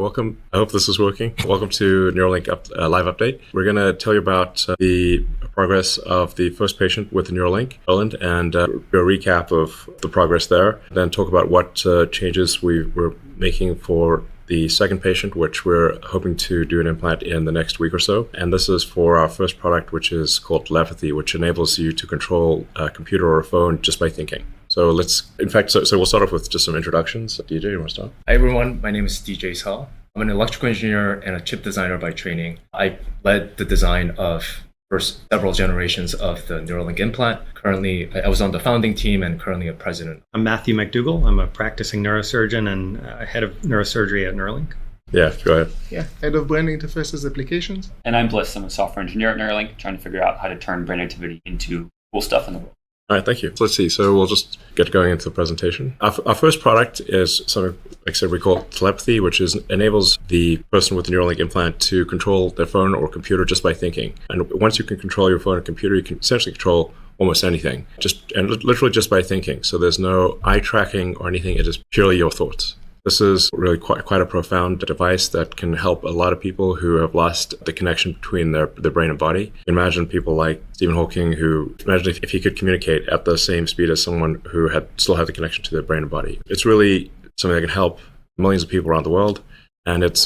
Welcome. I hope this is working. Welcome to Neuralink live update. We're going to tell you about the progress of the first patient with the Neuralink, Poland, and do a recap of the progress there. Then talk about what changes we were making for the second patient, which we're hoping to do an implant in the next week or so. And this is for our first product, which is called Telepathy, which enables you to control a computer or a phone just by thinking. So we'll start off with just some introductions. DJ, you want to start? Hi everyone, my name is DJ Sal. I'm an electrical engineer and a chip designer by training. I led the design of several generations of the Neuralink implant. Currently, I was on the founding team and currently a president. I'm Matthew McDougall. I'm a practicing neurosurgeon and head of neurosurgery at Neuralink. Yeah, go ahead. Yeah, head of brain interfaces applications. And I'm Bliss. I'm a software engineer at Neuralink, trying to figure out how to turn brain activity into cool stuff in the world. All right, thank you. So let's see. So we'll just get going into the presentation. Our first product is something, like I said, we call Telepathy, which enables the person with the Neuralink implant to control their phone or computer just by thinking. And once you can control your phone or computer, you can essentially control almost anything, literally just by thinking. So there's no eye tracking or anything. It is purely your thoughts. This is really quite a profound device that can help a lot of people who have lost the connection between their brain and body. Imagine people like Stephen Hawking, imagine if he could communicate at the same speed as someone who still had the connection to their brain and body. It's really something that can help millions of people around the world. And it's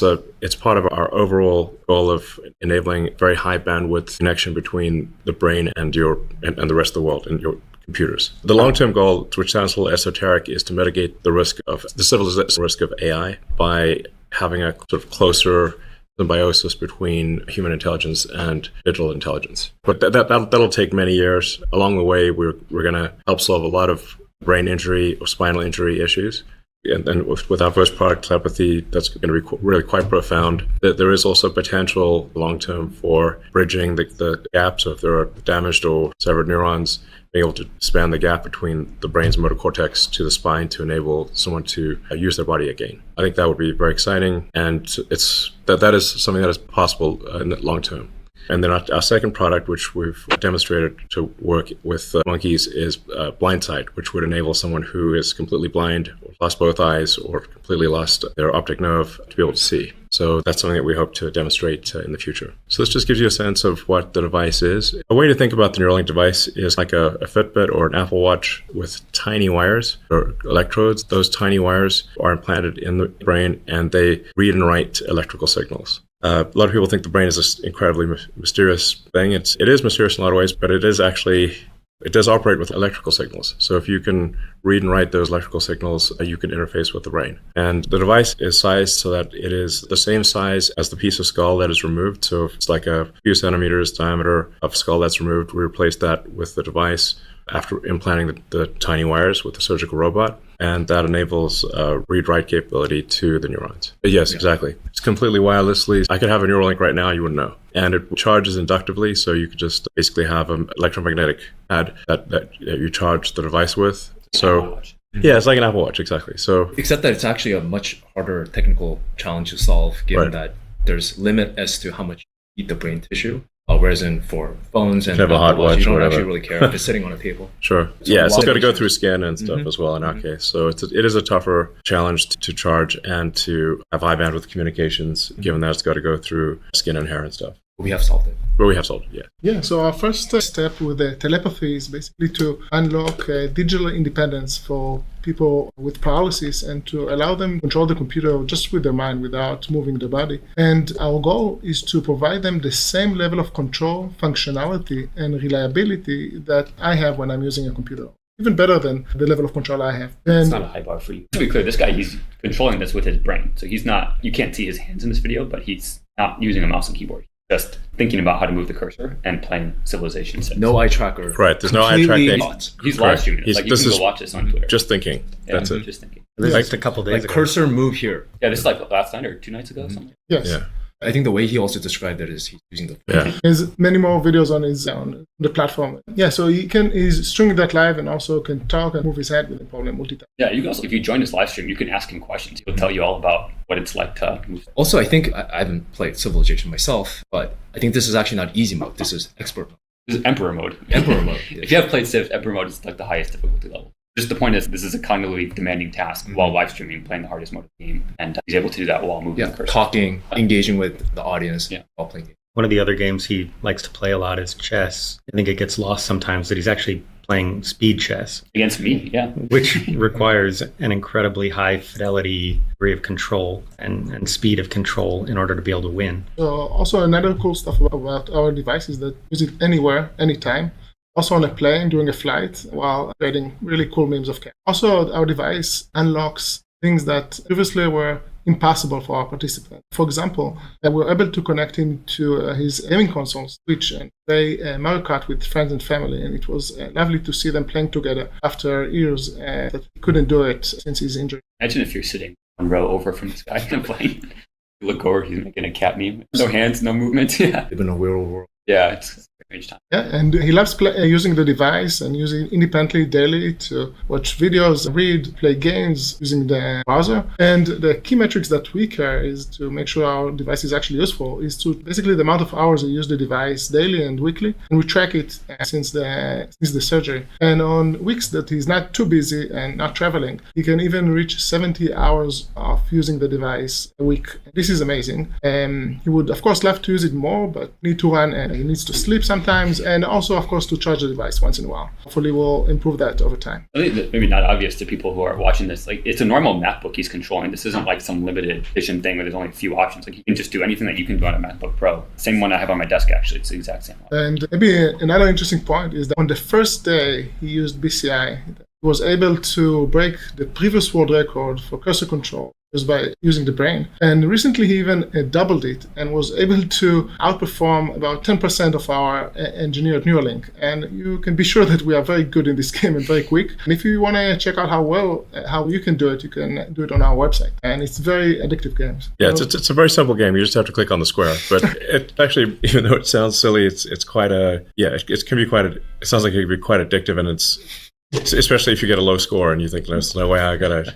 part of our overall goal of enabling very high bandwidth connection between the brain and the rest of the world and your computers. The long-term goal, which sounds a little esoteric, is to mitigate the civilization risk of AI by having a sort of closer symbiosis between human intelligence and digital intelligence. But that'll take many years. Along the way, we're going to help solve a lot of brain injury or spinal injury issues. And then with our first product, Telepathy, that's going to be really quite profound. There is also potential long-term for bridging the gaps. So if there are damaged or severed neurons, being able to span the gap between the brain's motor cortex to the spine to enable someone to use their body again. I think that would be very exciting, and that is something that is possible in the long term. And then our second product, which we've demonstrated to work with monkeys, is Blindsight, which would enable someone who is completely blind, or lost both eyes, or completely lost their optic nerve to be able to see. So that's something that we hope to demonstrate in the future. So this just gives you a sense of what the device is. A way to think about the Neuralink device is like a Fitbit or an Apple Watch with tiny wires or electrodes. Those tiny wires are implanted in the brain and they read and write electrical signals. A lot of people think the brain is this incredibly mysterious thing. It is mysterious in a lot of ways, but it does operate with electrical signals. So if you can read and write those electrical signals, you can interface with the brain. And the device is sized so that it is the same size as the piece of skull that is removed. So if it's like a few centimeters diameter of skull that's removed, we replace that with the device after implanting the tiny wires with the surgical robot. And that enables read-write capability to the neurons. Yes, exactly. It's completely wirelessly. I could have a Neuralink right now, you wouldn't know. And it charges inductively, so you could just basically have an electromagnetic pad that you charge the device with. So yeah, it's like an Apple Watch, exactly. So except that it's actually a much harder technical challenge to solve, given that there's limit as to how much you eat the brain tissue. Whereas for phones and Apple Watch, you don't whatever. actually really care if it's sitting on a table. Sure. So it's got to go through skin and stuff as well in our case. So it is a tougher challenge to charge and to have high bandwidth communications, given that it's got to go through skin and hair and stuff. We have solved it. But we have solved it, yeah. Yeah, so our first step with the telepathy is basically to unlock digital independence for people with paralysis and to allow them to control the computer just with their mind without moving their body. And our goal is to provide them the same level of control, functionality, and reliability that I have when I'm using a computer. Even better than the level of control I have. It's not a high bar for you. To be clear, this guy, he's controlling this with his brain. So you can't see his hands in this video, but he's not using a mouse and keyboard. Just thinking about how to move the cursor and playing Civilization 6. No eye tracker. Right, there's no eye tracking. He's live streaming it. You can go watch this on Twitter. Just thinking. That's it. Just thinking. This is a couple days ago. Cursor move here. Yeah, this is like last night or 2 nights ago. Something. Yes. Yeah. I think the way he also described it is he's using the There's many more videos on the platform. Yeah, so he's streaming that live and also can talk and move his head with the problem multitask. Yeah, you can also, if you join this live stream, you can ask him questions. He'll tell you all about what it's like to move. Also, I think I haven't played Civilization myself, but I think this is actually not easy mode. This is expert mode. This is Emperor mode. Emperor mode. If you have played Civ, Emperor mode is like the highest difficulty level. Just the point is, this is a cognitively demanding task while live streaming, playing the hardest mode of the game. And he's able to do that while moving the cursor. Talking, engaging with the audience while playing games. One of the other games he likes to play a lot is chess. I think it gets lost sometimes that he's actually playing speed chess. Against me, yeah. Which requires an incredibly high fidelity degree of control and speed of control in order to be able to win. Also, another cool stuff about our device is that use it anywhere, anytime. Also on a plane, during a flight, while creating really cool memes of cat. Also, our device unlocks things that previously were impossible for our participant. For example, we were able to connect him to his gaming console, Switch, and play Mario Kart with friends and family. And it was lovely to see them playing together after years that he couldn't do it since his injury. Imagine if you're sitting one row over from this guy and playing. You look over, he's making a cat meme. No hands, no movement. Yeah. Live in a real world. Yeah, it's a strange time. Yeah, and he loves using the device and using independently daily to watch videos, read, play games using the browser. And the key metrics that we care is to make sure our device is actually useful, is to basically the amount of hours he use the device daily and weekly. And we track it since the surgery. And on weeks that he's not too busy and not traveling, he can even reach 70 hours of using the device a week. This is amazing. He would, of course, love to use it more, but need to run. He needs to sleep sometimes, and also, of course, to charge the device once in a while. Hopefully, we'll improve that over time. I think that maybe not obvious to people who are watching this. Like, it's a normal MacBook he's controlling. This isn't like some limited edition thing where there's only a few options. Like, you can just do anything that you can do on a MacBook Pro. Same one I have on my desk, actually. It's the exact same one. And maybe another interesting point is that on the first day he used BCI, he was able to break the previous world record for cursor control just by using the brain. And recently he even doubled it and was able to outperform about 10% of our engineer at Neuralink. And you can be sure that we are very good in this game and very quick. And if you want to check out how you can do it, you can do it on our website. And it's very addictive games. Yeah, it's a very simple game. You just have to click on the square. But it actually, even though it sounds silly, it's quite it can be it sounds like it can be quite addictive, and it's especially if you get a low score and you think, there's no way I gotta.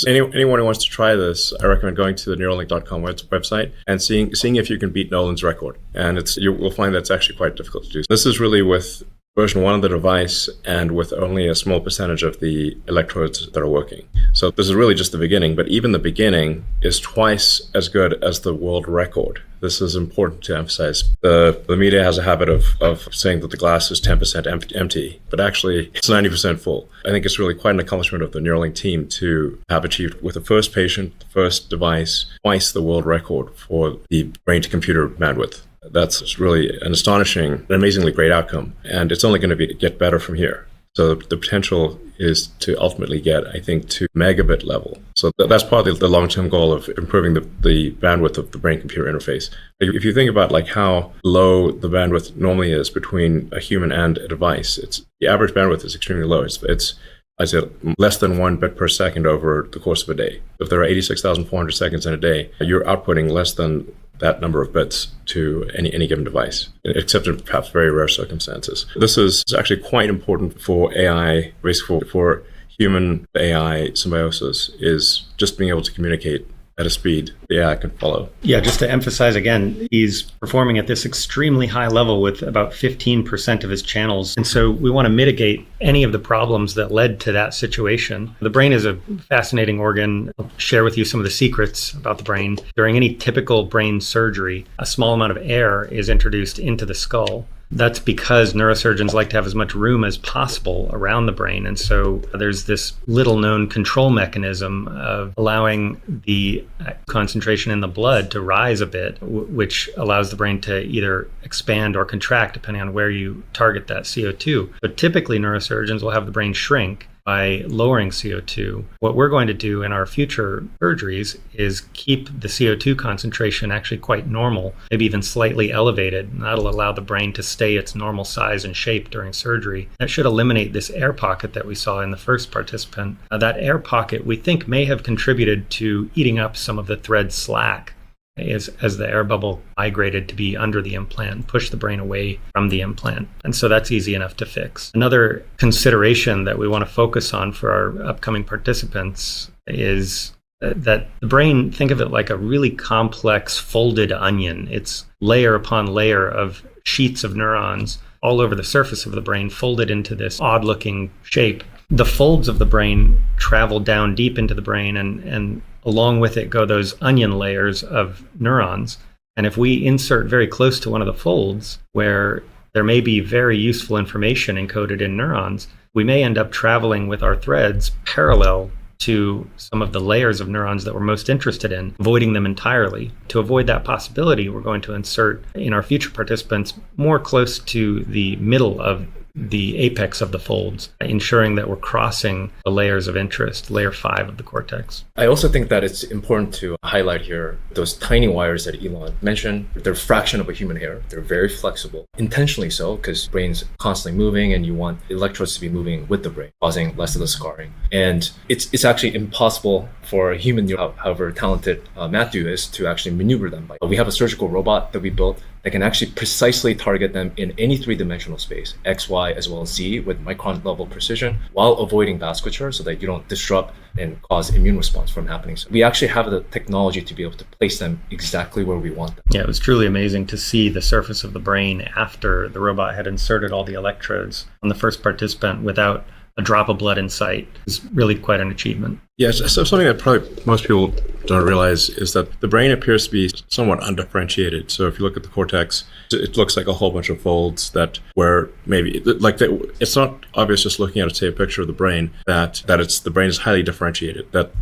Anyone who wants to try this, I recommend going to the Neuralink.com website and seeing if you can beat Nolan's record. And you will find that's actually quite difficult to do. This is really with version 1 of the device and with only a small percentage of the electrodes that are working. So this is really just the beginning, but even the beginning is twice as good as the world record. This is important to emphasize. The media has a habit of saying that the glass is 10% empty, but actually it's 90% full. I think it's really quite an accomplishment of the Neuralink team to have achieved with the first patient, the first device, twice the world record for the brain-to-computer bandwidth. That's really an astonishing, an amazingly great outcome. And it's only going to get better from here. So the potential is to ultimately get, I think, to megabit level. So that's probably the long-term goal of improving the bandwidth of the brain-computer interface. If you think about like how low the bandwidth normally is between a human and a device, the average bandwidth is extremely low. It's I said less than 1 bit per second over the course of a day. If there are 86,400 seconds in a day, you're outputting less than that number of bits to any given device, except in perhaps very rare circumstances. This is actually quite important for AI, basically for human AI symbiosis, is just being able to communicate at a speed the AI can follow. Yeah, just to emphasize again, he's performing at this extremely high level with about 15% of his channels. And so we want to mitigate any of the problems that led to that situation. The brain is a fascinating organ. I'll share with you some of the secrets about the brain. During any typical brain surgery, a small amount of air is introduced into the skull. That's because neurosurgeons like to have as much room as possible around the brain. And so there's this little known control mechanism of allowing the concentration in the blood to rise a bit, which allows the brain to either expand or contract depending on where you target that CO2. But typically neurosurgeons will have the brain shrink by lowering CO2. What we're going to do in our future surgeries is keep the CO2 concentration actually quite normal, maybe even slightly elevated. And that'll allow the brain to stay its normal size and shape during surgery. That should eliminate this air pocket that we saw in the first participant. That air pocket, we think, may have contributed to eating up some of the thread slack as the air bubble migrated to be under the implant and push the brain away from the implant. And so that's easy enough to fix. Another consideration that we want to focus on for our upcoming participants is that the brain, think of it like a really complex folded onion. It's layer upon layer of sheets of neurons all over the surface of the brain folded into this odd-looking shape. the folds of the brain travel down deep into the brain, and along with it go those onion layers of neurons. And if we insert very close to one of the folds where there may be very useful information encoded in neurons, we may end up traveling with our threads parallel to some of the layers of neurons that we're most interested in, avoiding them entirely. To avoid that possibility, we're going to insert in our future participants more close to the middle of the apex of the folds, ensuring that we're crossing the layers of interest, layer 5 of the cortex. I also think that it's important to highlight here those tiny wires that Elon mentioned. They're a fraction of a human hair. They're very flexible, intentionally so, because the brain's constantly moving and you want electrodes to be moving with the brain, causing less of the scarring. And it's actually impossible for a human, however talented Matthew is, to actually maneuver them. We have a surgical robot that we built that can actually precisely target them in any three-dimensional space, X, Y, as well as Z, with micron level precision, while avoiding vasculature so that you don't disrupt and cause immune response from happening. So we actually have the technology to be able to place them exactly where we want them. Yeah, it was truly amazing to see the surface of the brain after the robot had inserted all the electrodes on the first participant without a drop of blood in sight. Is really quite an achievement. Yes, so something that probably most people don't realize is that the brain appears to be somewhat undifferentiated. So if you look at the cortex, it looks like a whole bunch of folds that where maybe it's not obvious just looking at, say, a picture of the brain that the brain is highly differentiated. That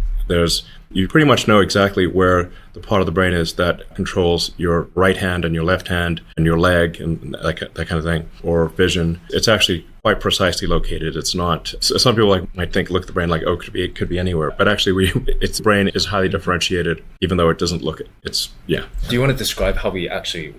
you pretty much know exactly where the part of the brain is that controls your right hand and your left hand and your leg and that kind of thing, or vision. It's actually quite precisely located. It's not. Some people might think, look at the brain like, oh, it could be anywhere, but actually, its brain is highly differentiated, even though it doesn't look it. It's yeah. Do you want to describe how we actually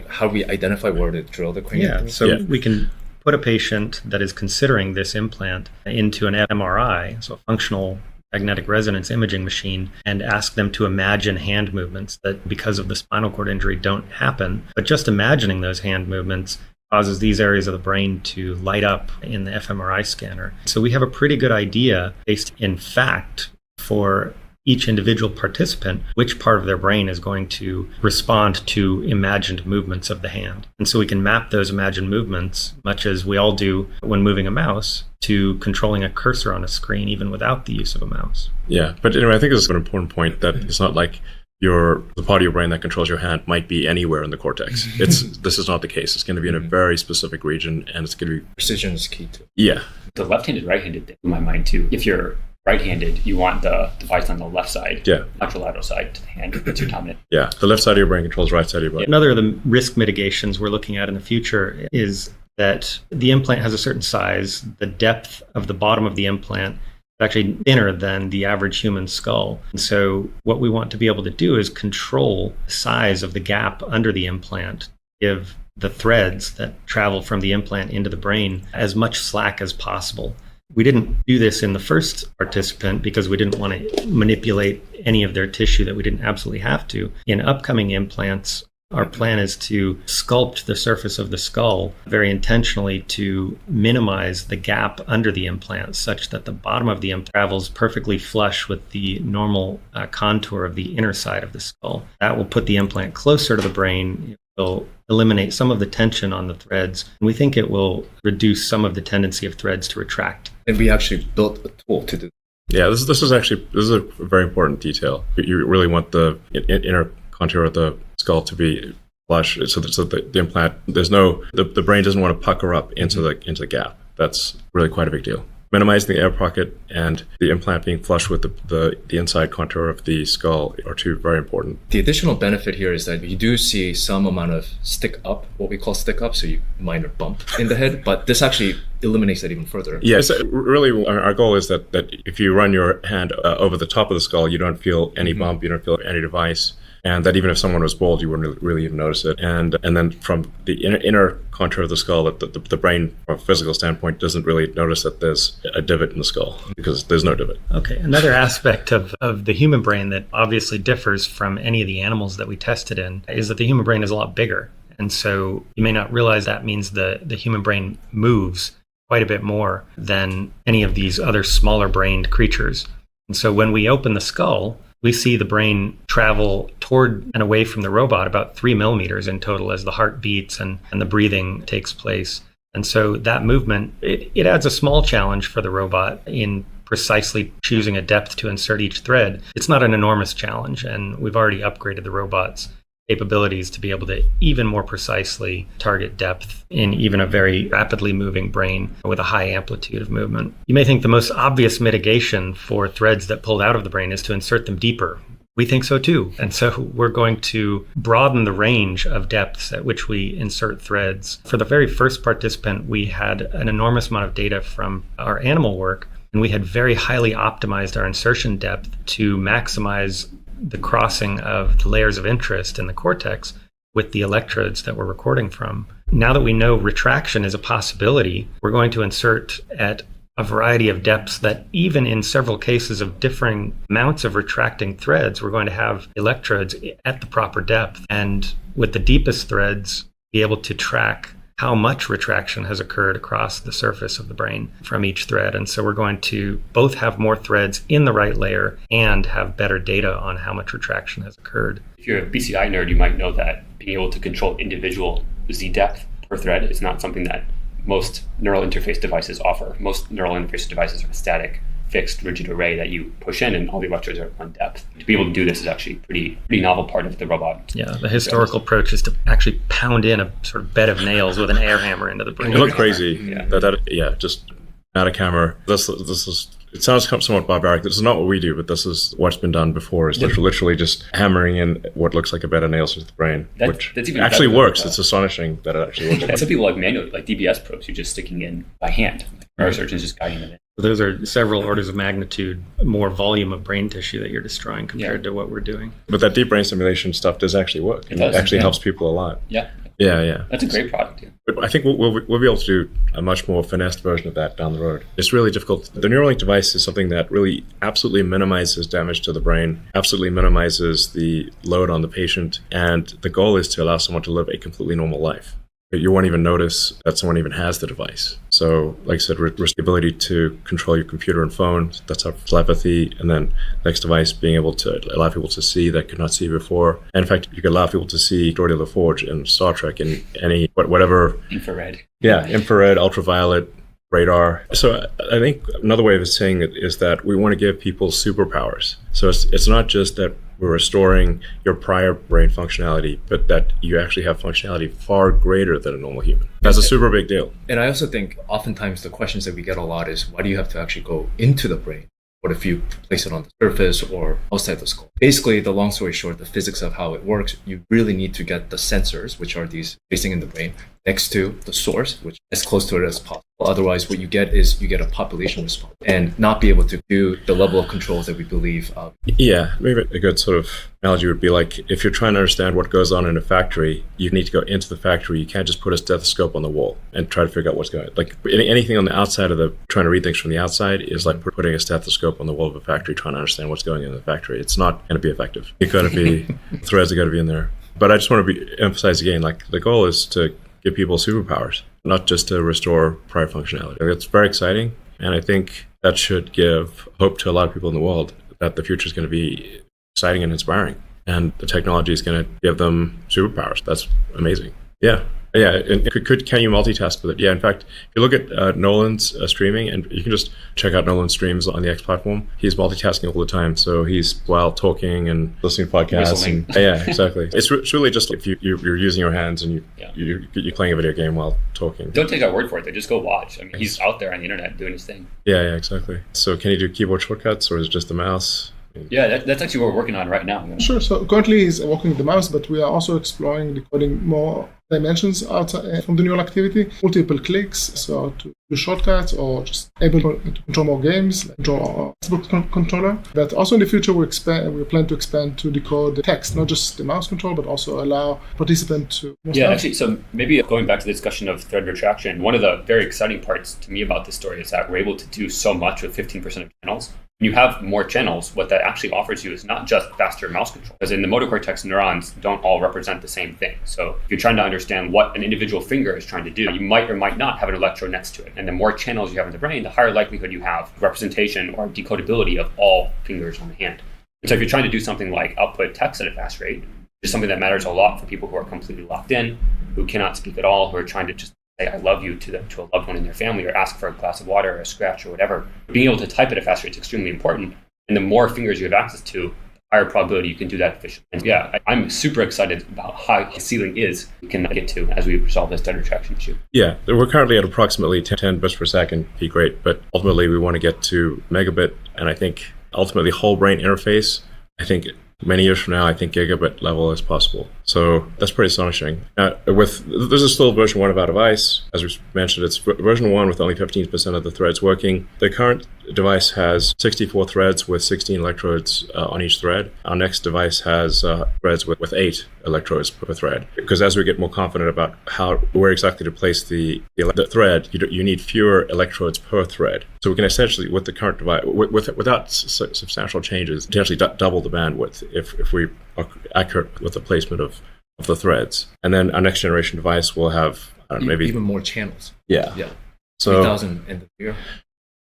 how we identify where to drill the cranium? We can put a patient that is considering this implant into an MRI, so a functional magnetic resonance imaging machine, and ask them to imagine hand movements that, because of the spinal cord injury, don't happen. But just imagining those hand movements causes these areas of the brain to light up in the fMRI scanner. So we have a pretty good idea, based in fact, for each individual participant, which part of their brain is going to respond to imagined movements of the hand. And so we can map those imagined movements, much as we all do when moving a mouse, to controlling a cursor on a screen, even without the use of a mouse. Yeah, but anyway, I think this is an important point, that it's not like the part of your brain that controls your hand might be anywhere in the cortex. This is not the case. It's going to be in a very specific region, and it's going to be precision is key too. Yeah. The left-handed, right-handed thing, in my mind too. If you're right-handed, you want the device on the left side, contralateral side to the hand. That's your dominant. Yeah, the left side of your brain controls the right side of your brain. Another of the risk mitigations we're looking at in the future is that the implant has a certain size. The depth of the bottom of the implant is actually thinner than the average human skull. And so what we want to be able to do is control the size of the gap under the implant, give the threads that travel from the implant into the brain as much slack as possible. We didn't do this in the first participant because we didn't want to manipulate any of their tissue that we didn't absolutely have to. In upcoming implants, our plan is to sculpt the surface of the skull very intentionally to minimize the gap under the implant, such that the bottom of the implant travels perfectly flush with the normal contour of the inner side of the skull. That will put the implant closer to the brain. It will eliminate some of the tension on the threads, and we think it will reduce some of the tendency of threads to retract. And we actually built a tool to do. Yeah, this is a very important detail. You really want the inner contour of the skull to be flush, so that the implant, the brain doesn't want to pucker up into the gap. That's really quite a big deal. Minimizing the air pocket and the implant being flush with the inside contour of the skull are two very important. The additional benefit here is that you do see some amount of stick up, what we call stick up, so you minor bump in the head, but this actually eliminates that even further. Yes, really our goal is that if you run your hand over the top of the skull, you don't feel any bump, you don't feel any device. And that even if someone was bald, you wouldn't really even notice it. And then from the inner contour of the skull, the brain, from a physical standpoint, doesn't really notice that there's a divot in the skull, because there's no divot. Okay, another aspect of the human brain that obviously differs from any of the animals that we tested in is that the human brain is a lot bigger. And so you may not realize that means the human brain moves quite a bit more than any of these other smaller brained creatures. And so when we open the skull, we see the brain travel toward and away from the robot about 3 millimeters in total as the heart beats and the breathing takes place. And so that movement, it adds a small challenge for the robot in precisely choosing a depth to insert each thread. It's not an enormous challenge, and we've already upgraded the robot's capabilities to be able to even more precisely target depth in even a very rapidly moving brain with a high amplitude of movement. You may think the most obvious mitigation for threads that pulled out of the brain is to insert them deeper. We think so too. And so we're going to broaden the range of depths at which we insert threads. For the very first participant, we had an enormous amount of data from our animal work, and we had very highly optimized our insertion depth to maximize the crossing of the layers of interest in the cortex with the electrodes that we're recording from. Now that we know retraction is a possibility, we're going to insert at a variety of depths that even in several cases of differing amounts of retracting threads, we're going to have electrodes at the proper depth. And with the deepest threads, be able to track how much retraction has occurred across the surface of the brain from each thread. And so we're going to both have more threads in the right layer and have better data on how much retraction has occurred. If you're a BCI nerd, you might know that being able to control individual Z depth per thread is not something that most neural interface devices offer. Most neural interface devices are a static, fixed, rigid array that you push in and all the electrodes are on depth. To be able to do this is actually pretty novel part of the robot. Yeah, the historical approach is to actually pound in a sort of bed of nails with an air hammer into the brain. It looked crazy. Yeah. Just not a camera. This is. It sounds somewhat barbaric. This is not what we do, but this is what's been done before. Is literally just hammering in what looks like a bed of nails into the brain, which that's even actually works. It's astonishing that it actually works. And some people like manually, like DBS probes, you're just sticking in by hand. Neurosurgeons just guiding them in. Those are several orders of magnitude more volume of brain tissue that you're destroying compared to what we're doing. But that deep brain stimulation stuff does actually work. It actually helps people a lot. Yeah. Yeah. That's a great product. Yeah. But I think we'll be able to do a much more finessed version of that down the road. It's really difficult. The Neuralink device is something that really absolutely minimizes damage to the brain, absolutely minimizes the load on the patient, and the goal is to allow someone to live a completely normal life. You won't even notice that someone even has the device. So, like I said, the ability to control your computer and phone, that's our telepathy, and then next device being able to allow people to see that could not see before. And in fact, you could allow people to see Geordi LaForge in Star Trek in any, whatever. Infrared. Yeah, infrared, ultraviolet, radar. So I think another way of saying it is that we want to give people superpowers. So it's not just that we're restoring your prior brain functionality, but that you actually have functionality far greater than a normal human. That's a super big deal. And I also think oftentimes the questions that we get a lot is, why do you have to actually go into the brain? What if you place it on the surface or outside the skull? Basically, the long story short, the physics of how it works, you really need to get the sensors, which are these facing in the brain, next to the source, which is as close to it as possible. Otherwise, what you get is you get a population response and not be able to do the level of controls that we believe. Yeah, maybe a good sort of analogy would be like if you're trying to understand what goes on in a factory, you need to go into the factory. You can't just put a stethoscope on the wall and try to figure out what's going on. Like anything on the outside of the, trying to read things from the outside is like putting a stethoscope on the wall of a factory, trying to understand what's going on in the factory. It's not going to be effective. You've got to be, threads are going to be in there. But I just want to emphasize again, like the goal is to give people superpowers, not just to restore prior functionality. It's very exciting, and I think that should give hope to a lot of people in the world that the future is going to be exciting and inspiring, and the technology is going to give them superpowers. That's amazing. Yeah. And can you multitask with it? Yeah, in fact, if you look at Nolan's streaming, and you can just check out Nolan's streams on the X platform, he's multitasking all the time. So he's while talking and listening to podcasts. And, yeah, exactly. It's really just if you're using your hands and you're playing a video game while talking. Don't take our word for it. Just go watch. I mean, he's out there on the internet doing his thing. Yeah, exactly. So can you do keyboard shortcuts, or is it just the mouse? Yeah, that's actually what we're working on right now. Sure. So currently he's working with the mouse, but we are also exploring decoding more dimensions outside from the neural activity, multiple clicks, so to do shortcuts or just able to control more games, like control our Facebook controller. But also in the future, we plan to expand to decode the text, not just the mouse control, but also allow participants to. Actually, so maybe going back to the discussion of thread retraction, one of the very exciting parts to me about this story is that we're able to do so much with 15% of channels. When you have more channels, what that actually offers you is not just faster mouse control, because in the motor cortex, neurons don't all represent the same thing. So if you're trying to understand what an individual finger is trying to do, you might or might not have an electrode next to it. And the more channels you have in the brain, the higher likelihood you have representation or decodability of all fingers on the hand. And so if you're trying to do something like output text at a fast rate, which is something that matters a lot for people who are completely locked in, who cannot speak at all, who are trying to just say I love you to a loved one in their family, or ask for a glass of water or a scratch or whatever. Being able to type at a fast rate is extremely important. And the more fingers you have access to, the higher probability you can do that efficiently. And yeah, I'm super excited about how the ceiling is we can get to as we solve this stutter traction issue. Yeah, we're currently at approximately 10 bits per second peak rate, but ultimately we want to get to megabit, and I think ultimately whole brain interface, I think many years from now, I think gigabit level is possible. So that's pretty astonishing. This is still version 1 of our device. As we mentioned, it's version 1 with only 15% of the threads working. The current device has 64 threads with 16 electrodes on each thread. Our next device has threads with 8 electrodes per thread. Because as we get more confident about where exactly to place the thread, you need fewer electrodes per thread. So we can essentially, with the current device, without substantial changes, potentially double the bandwidth if we are accurate with the placement of the threads. And then our next generation device will have maybe even more channels. Yeah. So 3,000 in the year.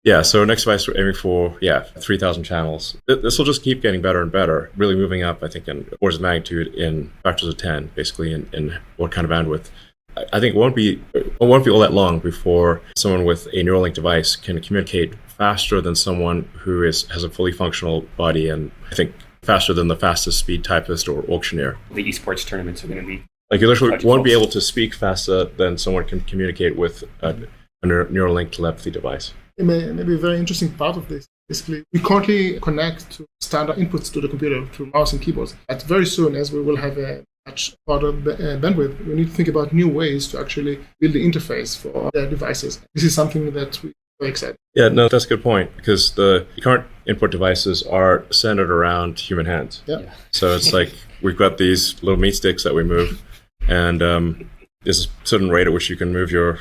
Yeah, so next device we're aiming for 3,000 channels. This will just keep getting better and better, really moving up, I think, in orders of magnitude in factors of 10, basically, in what kind of bandwidth. I think it won't be all that long before someone with a Neuralink device can communicate faster than someone who has a fully functional body, and I think faster than the fastest speed typist or auctioneer. The esports tournaments are going to be like you literally won't be able to speak faster than someone can communicate with a Neuralink telepathy device. Maybe a very interesting part of this. Basically, we currently connect to standard inputs to the computer through mouse and keyboards. But very soon, as we will have a much broader bandwidth, we need to think about new ways to actually build the interface for the devices. This is something that we're very excited. Yeah, no, that's a good point, because the current input devices are centered around human hands. Yeah. So it's like we've got these little meat sticks that we move, and there's a certain rate at which you can move your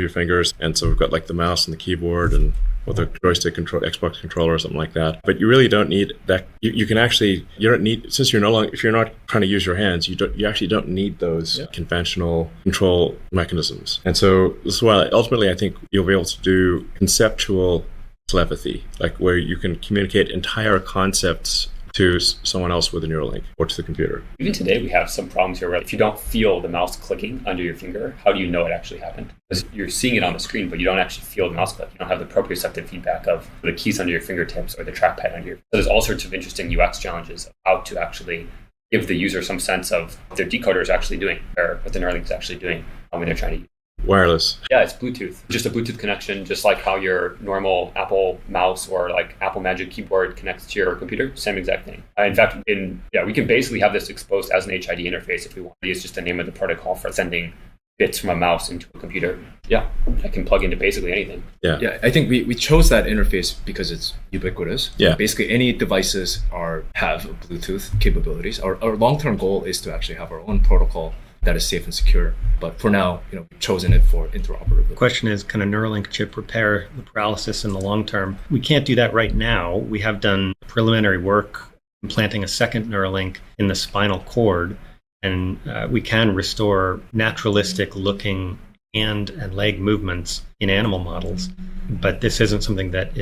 fingers, and so we've got like the mouse and the keyboard and with a joystick control, Xbox controller or something like that. But you really don't need that. You don't need, since if you're not trying to use your hands, you actually don't need those conventional control mechanisms. And so this is why ultimately I think you'll be able to do conceptual telepathy, like where you can communicate entire concepts to someone else with a Neuralink or to the computer. Even today, we have some problems here where if you don't feel the mouse clicking under your finger, how do you know it actually happened? Because you're seeing it on the screen, but you don't actually feel the mouse click. You don't have the proprioceptive feedback of the keys under your fingertips or the trackpad under your. So there's all sorts of interesting UX challenges of how to actually give the user some sense of what their decoder is actually doing or what the Neuralink is actually doing when they're trying to use it. Wireless. Yeah, it's Bluetooth. Just a Bluetooth connection, just like how your normal Apple mouse or like Apple Magic keyboard connects to your computer. Same exact thing. In fact, we can basically have this exposed as an HID interface if we want. It's just the name of the protocol for sending bits from a mouse into a computer. Yeah, I can plug into basically anything. Yeah, I think we chose that interface because it's ubiquitous. Yeah. Basically, any devices have Bluetooth capabilities. Our long-term goal is to actually have our own protocol that is safe and secure. But for now, we've chosen it for interoperability. The question is, can a Neuralink chip repair the paralysis in the long term? We can't do that right now. We have done preliminary work implanting a second Neuralink in the spinal cord, and we can restore naturalistic looking hand and leg movements in animal models. But this isn't something that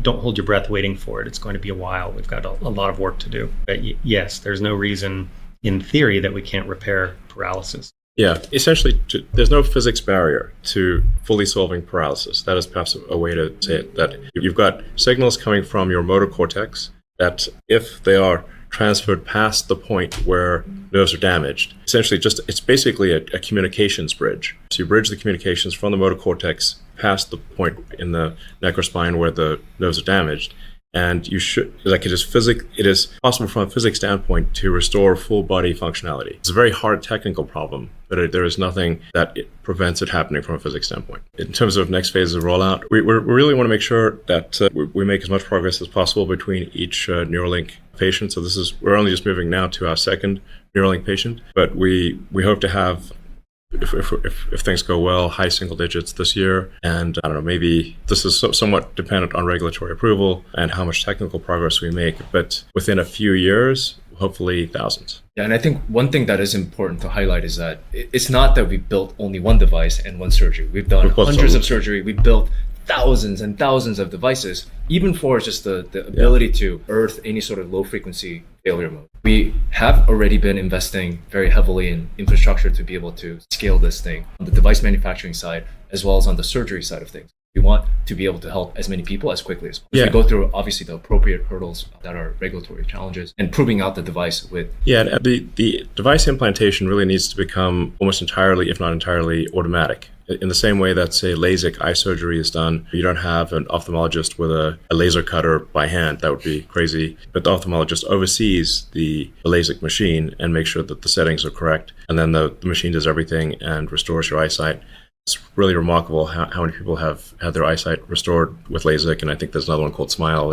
don't hold your breath waiting for it. It's going to be a while. We've got a lot of work to do. But yes, there's no reason in theory that we can't repair paralysis. Yeah, essentially, there's no physics barrier to fully solving paralysis. That is perhaps a way to say it, that you've got signals coming from your motor cortex that if they are transferred past the point where nerves are damaged, essentially it's basically a communications bridge. So you bridge the communications from the motor cortex past the point in the neck or spine where the nerves are damaged. And it is possible from a physics standpoint to restore full body functionality. It's a very hard technical problem, but there is nothing that prevents it happening from a physics standpoint. In terms of next phase of rollout, we really want to make sure that we make as much progress as possible between each Neuralink patient. So we're only just moving now to our second Neuralink patient, but we hope to have, if things go well, high single digits this year. And I don't know, maybe this is somewhat dependent on regulatory approval and how much technical progress we make. But within a few years, hopefully thousands. Yeah, and I think one thing that is important to highlight is that it's not that we built only one device and one surgery. We've done hundreds of surgery. We built thousands and thousands of devices, even for just the ability to earth any sort of low frequency failure mode. We have already been investing very heavily in infrastructure to be able to scale this thing on the device manufacturing side, as well as on the surgery side of things. We want to be able to help as many people as quickly as possible. Yeah. We go through obviously the appropriate hurdles that are regulatory challenges and proving out the device with. Yeah, the device implantation really needs to become almost entirely, if not entirely, automatic. In the same way that, say, LASIK eye surgery is done, you don't have an ophthalmologist with a laser cutter by hand. That would be crazy. But the ophthalmologist oversees the LASIK machine and makes sure that the settings are correct. And then the machine does everything and restores your eyesight. It's really remarkable how many people have had their eyesight restored with LASIK, and I think there's another one called Smile.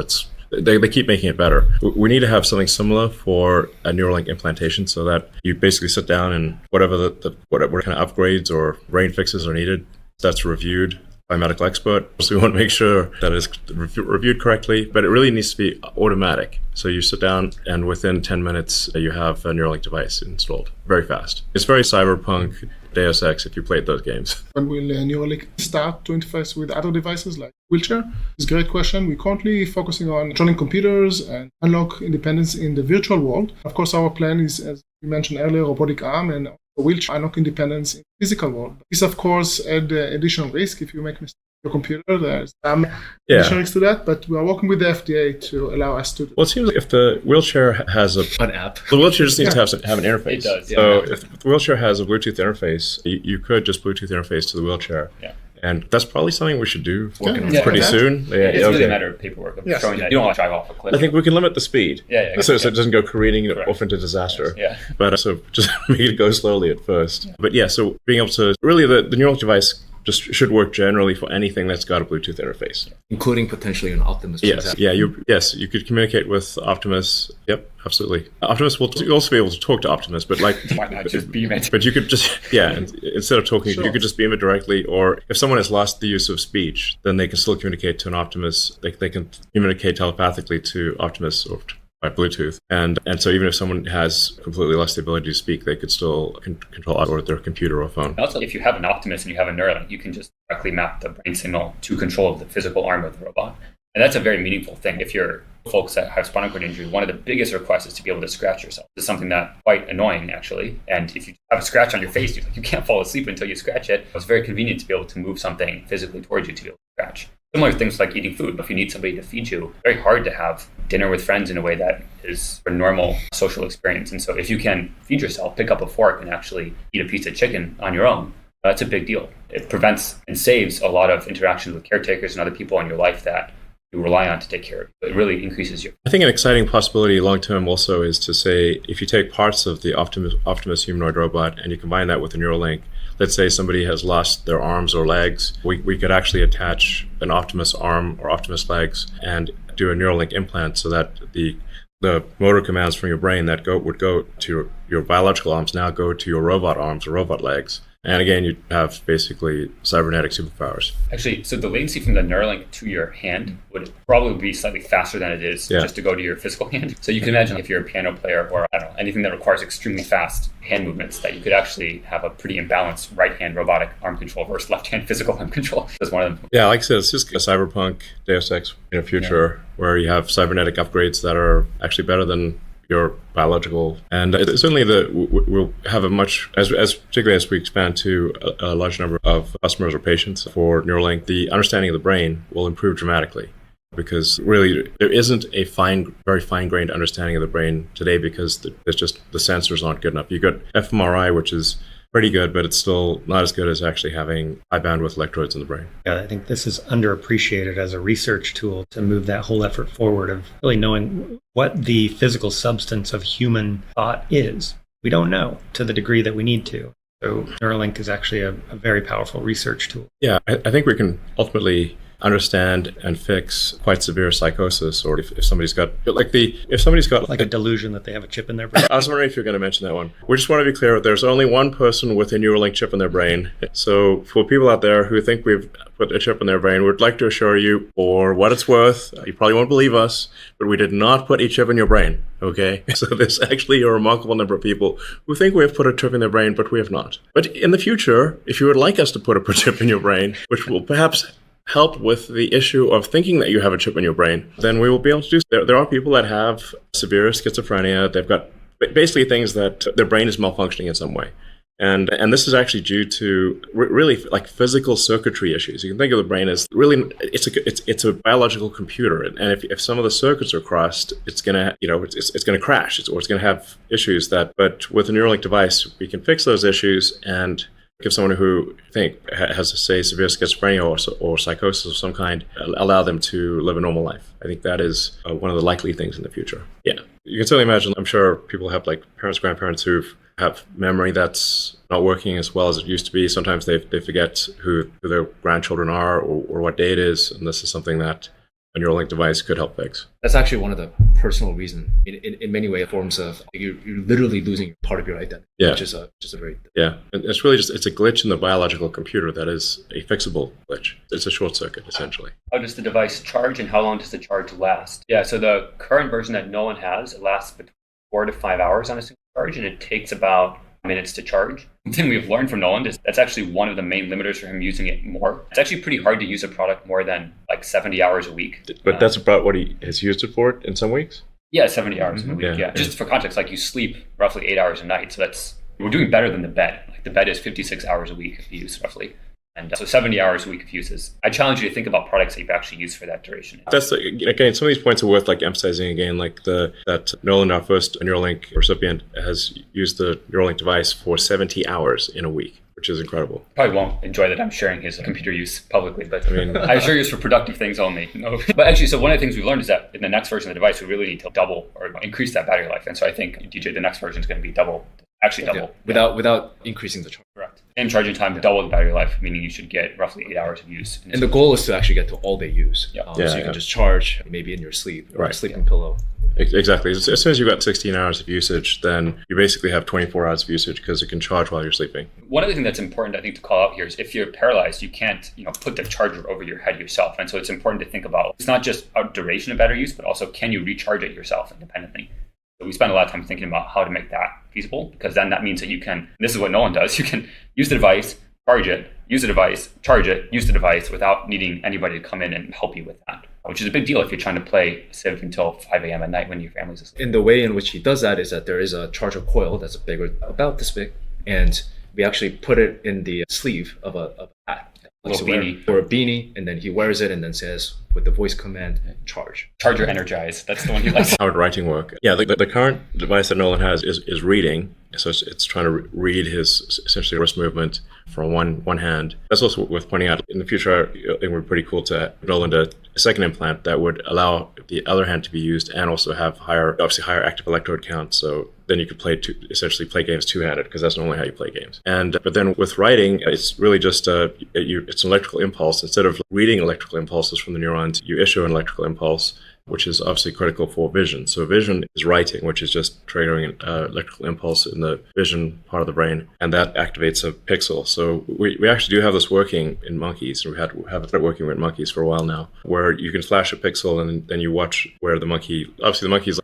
They keep making it better. We need to have something similar for a Neuralink implantation, so that you basically sit down and whatever whatever kind of upgrades or brain fixes are needed, that's reviewed by a medical expert. So we want to make sure that it's reviewed correctly, but it really needs to be automatic. So you sit down and within 10 minutes you have a Neuralink device installed. Very fast. It's very cyberpunk, Deus Ex if you played those games. When will Neuralink start to interface with other devices like wheelchair? It's a great question. We're currently focusing on controlling computers and unlock independence in the virtual world. Of course, our plan is, as we mentioned earlier, robotic arm and wheelchair unlock independence in the physical world. This, of course, add additional risk if you make mistakes with your computer. There's some additional risk to that, but we are working with the FDA to allow us to do. Well, it seems like if the wheelchair has an app, the wheelchair just needs to have an interface. It does, yeah. So if the wheelchair has a Bluetooth interface, you could just Bluetooth interface to the wheelchair. Yeah. And that's probably something we should do Yeah. pretty soon. Yeah, It's really okay. a matter of paperwork. Of Yes. showing that you don't want to drive off a cliff. I think we can limit the speed. Yeah. So it doesn't go careening Correct. off into disaster. Yeah. But so just make it go slowly at first. But yeah, so being able to really the Neuralink device just should work generally for anything that's got a Bluetooth interface. including potentially an Optimus. Yes. transaction. Yeah. You could communicate with Optimus. Yep. Absolutely. Optimus will also be able to talk to Optimus, but like. Why not just beam it? But you could just, and instead of talking, you could just beam it directly. Or if someone has lost the use of speech, then they can still communicate to an Optimus. They can communicate telepathically to Optimus or by Bluetooth. And so even if someone has completely lost the ability to speak, they could still control their computer or phone. Also, if you have an Optimus and you have a Neuralink, you can just directly map the brain signal to control of the physical arm of the robot. And that's a very meaningful thing. If you're folks that have spinal cord injury, one of the biggest requests is to be able to scratch yourself. This is something that's quite annoying, actually. And if you have a scratch on your face, you can't fall asleep until you scratch it. It's very convenient to be able to move something physically towards you to be able to scratch. Similar things like eating food. If you need somebody to feed you, it's very hard to have dinner with friends in a way that is a normal social experience. And so if you can feed yourself, pick up a fork and actually eat a piece of chicken on your own, that's a big deal. It prevents and saves a lot of interactions with caretakers and other people in your life that you rely on to take care of you. It really increases your... I think an exciting possibility long term also is to say, if you take parts of the Optimus humanoid robot and you combine that with a Neuralink, let's say somebody has lost their arms or legs, we could actually attach an Optimus arm or Optimus legs and do a Neuralink implant so that the motor commands from your brain that would go to your biological arms now go to your robot arms or robot legs. And again, you have basically cybernetic superpowers. Actually, so the latency from the Neuralink to your hand would probably be slightly faster than it is just to go to your physical hand. So you can imagine if you're a piano player or I don't know, anything that requires extremely fast hand movements, that you could actually have a pretty imbalanced right-hand robotic arm control versus left-hand physical arm control. That's one of them. Yeah, like I said, it's just a cyberpunk Deus Ex in a future where you have cybernetic upgrades that are actually better than your biological, and certainly we'll have a much as particularly as we expand to a large number of customers or patients for Neuralink, the understanding of the brain will improve dramatically, because really there isn't a very fine-grained understanding of the brain today because there's just the sensors aren't good enough. You got fMRI, which is pretty good, but it's still not as good as actually having high bandwidth electrodes in the brain. Yeah, I think this is underappreciated as a research tool to move that whole effort forward of really knowing what the physical substance of human thought is. We don't know to the degree that we need to. So Neuralink is actually a very powerful research tool. Yeah, I think we can ultimately understand and fix quite severe psychosis, or if somebody's got like a delusion that they have a chip in their brain. I was wondering if you're going to mention that one. We just want to be clear, there's only one person with a Neuralink chip in their brain. So for people out there who think we've put a chip in their brain, we'd like to assure you, for what it's worth, you probably won't believe us, but we did not put a chip in your brain, okay? So there's actually a remarkable number of people who think we have put a chip in their brain, but we have not. But in the future, if you would like us to put a chip in your brain, which will perhaps help with the issue of thinking that you have a chip in your brain, then we will be able to do. There are people that have severe schizophrenia. They've got basically things that their brain is malfunctioning in some way. And this is actually due to really like physical circuitry issues. You can think of the brain as really it's a biological computer, and if some of the circuits are crossed, it's gonna it's gonna crash, or it's gonna have issues that. But with a Neuralink device, we can fix those issues and give someone who has say severe schizophrenia or psychosis of some kind, allow them to live a normal life. I think that is one of the likely things in the future. Yeah, you can certainly imagine. I'm sure people have like parents, grandparents who have memory that's not working as well as it used to be. Sometimes they forget who their grandchildren are or what day it is, and this is something that a Neuralink device could help fix. That's actually one of the personal reasons. In many ways, forms of you're literally losing part of your identity. Yeah. Which is a very And it's really it's a glitch in the biological computer that is a fixable glitch. It's a short circuit essentially. How does the device charge, and how long does the charge last? Yeah, so the current version that Nolan has, it lasts between 4 to 5 hours on a single charge, and it takes about minutes to charge. The thing we've learned from Nolan is that's actually one of the main limiters for him using it more. It's actually pretty hard to use a product more than like 70 hours a week. But that's about what he has used it for in some weeks? Yeah, 70 hours in a week. Yeah. Just for context, like you sleep roughly 8 hours a night. So we're doing better than the bed. Like the bed is 56 hours a week of use roughly. And so 70 hours a week of uses. I challenge you to think about products that you've actually used for that duration. That's again, some of these points are worth like emphasizing again, like that Nolan, our first Neuralink recipient, has used the Neuralink device for 70 hours in a week, which is incredible. Probably won't enjoy that I'm sharing his computer use publicly, but I mean, I assure you it's for productive things only. No. But actually, so one of the things we've learned is that in the next version of the device, we really need to double or increase that battery life. And so I think, DJ, the next version is going to be double. Without increasing the charge. Correct. And charging time, double the battery life, meaning you should get roughly 8 hours of use. And the goal is to actually get to all day use. So you can just charge maybe in your sleep or a sleeping pillow. Exactly. As soon as you've got 16 hours of usage, then you basically have 24 hours of usage because it can charge while you're sleeping. One other thing that's important, I think, to call out here is if you're paralyzed, you can't, put the charger over your head yourself. And so it's important to think about, it's not just a duration of battery use, but also can you recharge it yourself independently? So we spend a lot of time thinking about how to make that feasible, because then that means that you can, this is what Nolan does, you can use the device, charge it, use the device, charge it, use the device without needing anybody to come in and help you with that, which is a big deal if you're trying to play Civ until 5 a.m. at night when your family's asleep. And the way in which he does that is that there is a charger coil that's about this big, and we actually put it in the sleeve of a hat. Little beanie. Or a beanie, and then he wears it and then says with the voice command, charge. Charger energize. That's the one he likes. How would writing work? Yeah, the current device that Nolan has is reading. So it's trying to read his essentially wrist movement from one hand. That's also worth pointing out. In the future, I think it would be pretty cool to Nolan a second implant that would allow the other hand to be used and also have higher active electrode count. So then you could essentially play games two-handed, because that's normally how you play games. But then with writing, it's really just it's an electrical impulse. Instead of reading electrical impulses from the neurons, you issue an electrical impulse, which is obviously critical for vision. So vision is writing, which is just triggering an electrical impulse in the vision part of the brain, and that activates a pixel. So we actually do have this working in monkeys, and we have it working with monkeys for a while now, where you can flash a pixel and then you watch where the monkey, obviously the monkey's a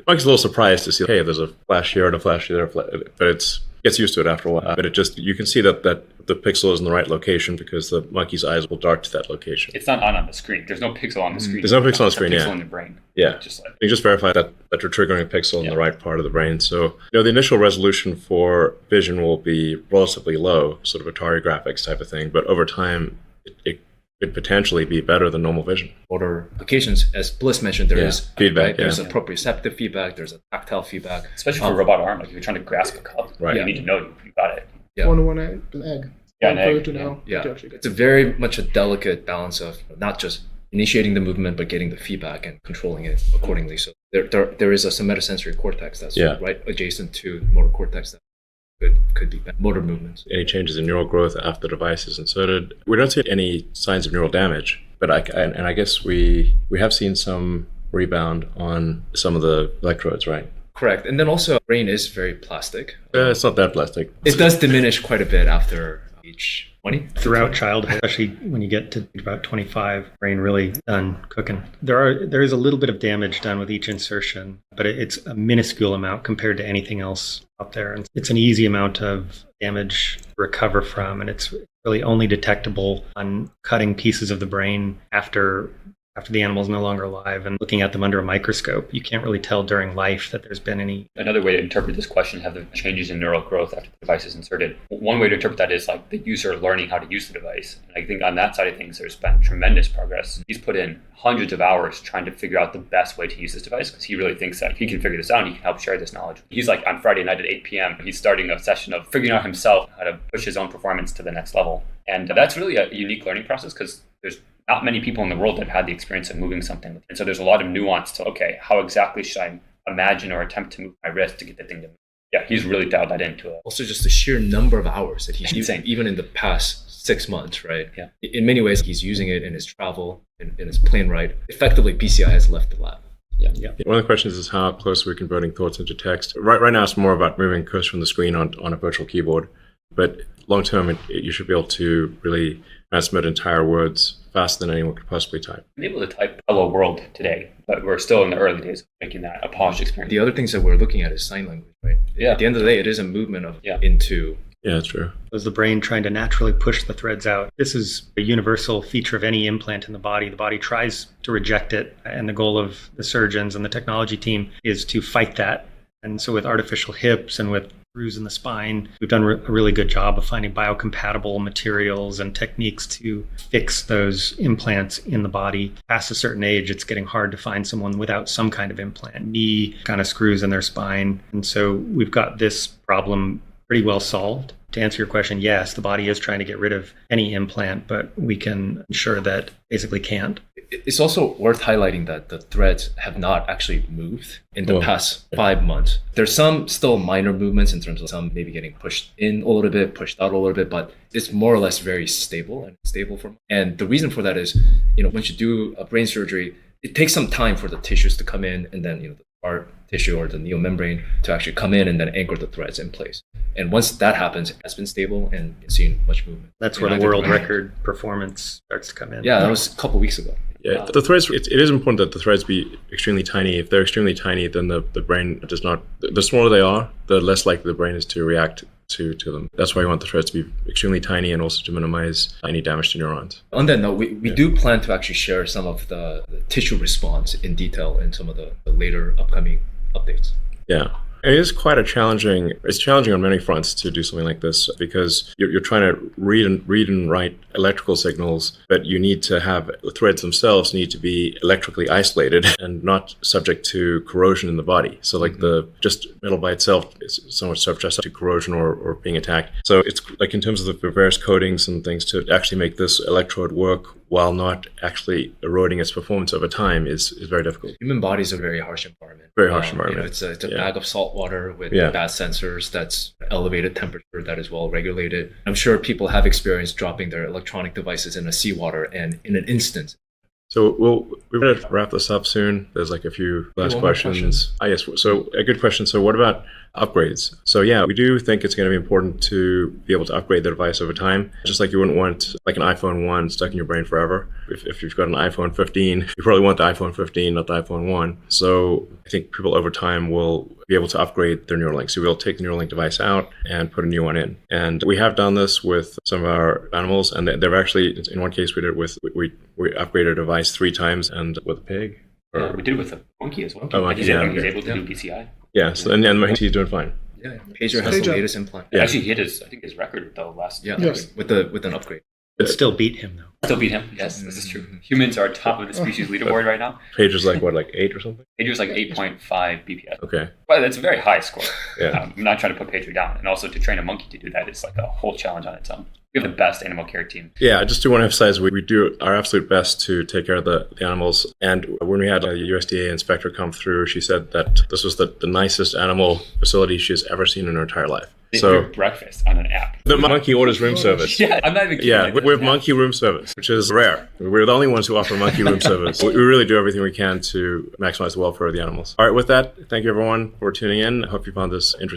little surprised to see, hey, there's a flash here and a flash there, but it gets used to it after a while. But you can see that the pixel is in the right location because the monkey's eyes will dart to that location. It's not on the screen. There's no pixel on the screen. There's no pixel on the screen, Pixel in the brain. Yeah. You just verify that you're triggering a pixel in the right part of the brain. So, the initial resolution for vision will be relatively low, sort of Atari graphics type of thing. But over time, it could potentially be better than normal vision. Motor applications, as Bliss mentioned, there is feedback. Right? There's a proprioceptive feedback. There's a tactile feedback. Especially for a robot arm, like if you're trying to grasp a cup, you need to know you got it. Yeah. One egg. An egg. It's a very much a delicate balance of not just initiating the movement, but getting the feedback and controlling it accordingly. So there is a somatosensory cortex that's right adjacent to motor cortex that could be motor movements. Any changes in neural growth after the device is inserted? We don't see any signs of neural damage, but I guess we have seen some rebound on some of the electrodes, right? Correct. And then also, brain is very plastic. It's not that plastic. It does diminish quite a bit after age 20. Throughout childhood, especially when you get to about 25, brain really done cooking. There is a little bit of damage done with each insertion, but it's a minuscule amount compared to anything else out there. And it's an easy amount of damage to recover from, and it's really only detectable on cutting pieces of the brain after the animal is no longer alive and looking at them under a microscope. You can't really tell during life that there's been any. Another way to interpret this question, have the changes in neural growth after the device is inserted. One way to interpret that is like the user learning how to use the device. And I think on that side of things, there's been tremendous progress. He's put in hundreds of hours trying to figure out the best way to use this device because he really thinks that if he can figure this out, he can help share this knowledge. He's like on Friday night at 8 p.m., he's starting a session of figuring out himself how to push his own performance to the next level. And that's really a unique learning process because there's not many people in the world that have had the experience of moving something. And so there's a lot of nuance to, okay, how exactly should I imagine or attempt to move my wrist to get the thing to move? Yeah, he's really dialed that into it. Also, just the sheer number of hours that he's Insane. using, even in the past 6 months, right? Yeah. In many ways, he's using it in his travel, in his plane ride. Effectively, PCI has left the lab. Yeah. One of the questions is how close we're converting thoughts into text. Right now, it's more about moving cursor from the screen on a virtual keyboard. But long term, you should be able to really transmit entire words faster than anyone could possibly type. I'm able to type hello world today, but we're still in the early days of making that a polished experience. The other things that we're looking at is sign language, right? Yeah. At the end of the day, it is a movement of into. Yeah, that's true. Was the brain trying to naturally push the threads out? This is a universal feature of any implant in the body. The body tries to reject it, and the goal of the surgeons and the technology team is to fight that. And so with artificial hips and with screws in the spine, we've done a really good job of finding biocompatible materials and techniques to fix those implants in the body. Past a certain age, it's getting hard to find someone without some kind of implant, knee kind of screws in their spine. And so we've got this problem pretty well solved. To answer your question, yes, the body is trying to get rid of any implant, but we can ensure that basically can't. It's also worth highlighting that the threads have not actually moved in the past 5 months. There's some still minor movements in terms of some maybe getting pushed in a little bit, pushed out a little bit, but it's more or less very stable for. And the reason for that is, once you do a brain surgery, it takes some time for the tissues to come in, and then the scar tissue or the neomembrane to actually come in and then anchor the threads in place. And once that happens, it has been stable and you've seen much movement. That's where the world record performance starts to come in. Yeah, that was a couple weeks ago. Yeah, the threads, it is important that the threads be extremely tiny. If they're extremely tiny, then the brain does not, the smaller they are, the less likely the brain is to react to them. That's why we want the threads to be extremely tiny and also to minimize any damage to neurons. On that note, we do plan to actually share some of the tissue response in detail in some of the later upcoming updates. Yeah. It is quite it's challenging on many fronts to do something like this because you're trying to read and write electrical signals, but you need to have the threads themselves need to be electrically isolated and not subject to corrosion in the body. So like the just metal by itself is so much subject to corrosion or being attacked. So it's like in terms of the various coatings and things to actually make this electrode work while not actually eroding its performance over time is very difficult. Human bodies are a very harsh environment. Very harsh environment. It's a bag of salt water with bad sensors that's elevated temperature that is well regulated. I'm sure people have experienced dropping their electronic devices in the seawater and in an instant. So we're going to wrap this up soon. There's like a few last questions. Yes. So a good question. So what about upgrades? So yeah, we do think it's going to be important to be able to upgrade the device over time. Just like you wouldn't want like an iPhone 1 stuck in your brain forever. If you've got an iPhone 15, you probably want the iPhone 15, not the iPhone 1. So I think people over time will be able to upgrade their Neuralink. So we'll take the Neuralink device out and put a new one in. And we have done this with some of our animals. And they've actually, in one case, we did it with, we upgraded a device 3 times and with a pig. Yeah, we did it with a monkey as well. Monkey, he's able to do PCI. Yeah, so, and he's doing fine. Yeah, Pager has the latest implant. Yeah. Actually, he hit his record with the last. Yeah, with an upgrade. But still beat him though. Still beat him. Yes, this is true. Humans are top of the species leaderboard right now. Pager's like 8 or something? Pager's like 8.5 BPS. Okay. Well, that's a very high score. Yeah. I'm not trying to put Pager down. And also to train a monkey to do that is like a whole challenge on its own. We have the best animal care team. Yeah, I just do want to emphasize we do our absolute best to take care of the animals. And when we had a USDA inspector come through, she said that this was the nicest animal facility she's ever seen in her entire life. They So order breakfast on an app. the monkey orders room service. Yeah, I'm not even kidding. Yeah, we have monkey room service, which is rare. We're the only ones who offer monkey room service. We really do everything we can to maximize the welfare of the animals. All right, with that, thank you everyone for tuning in. I hope you found this interesting.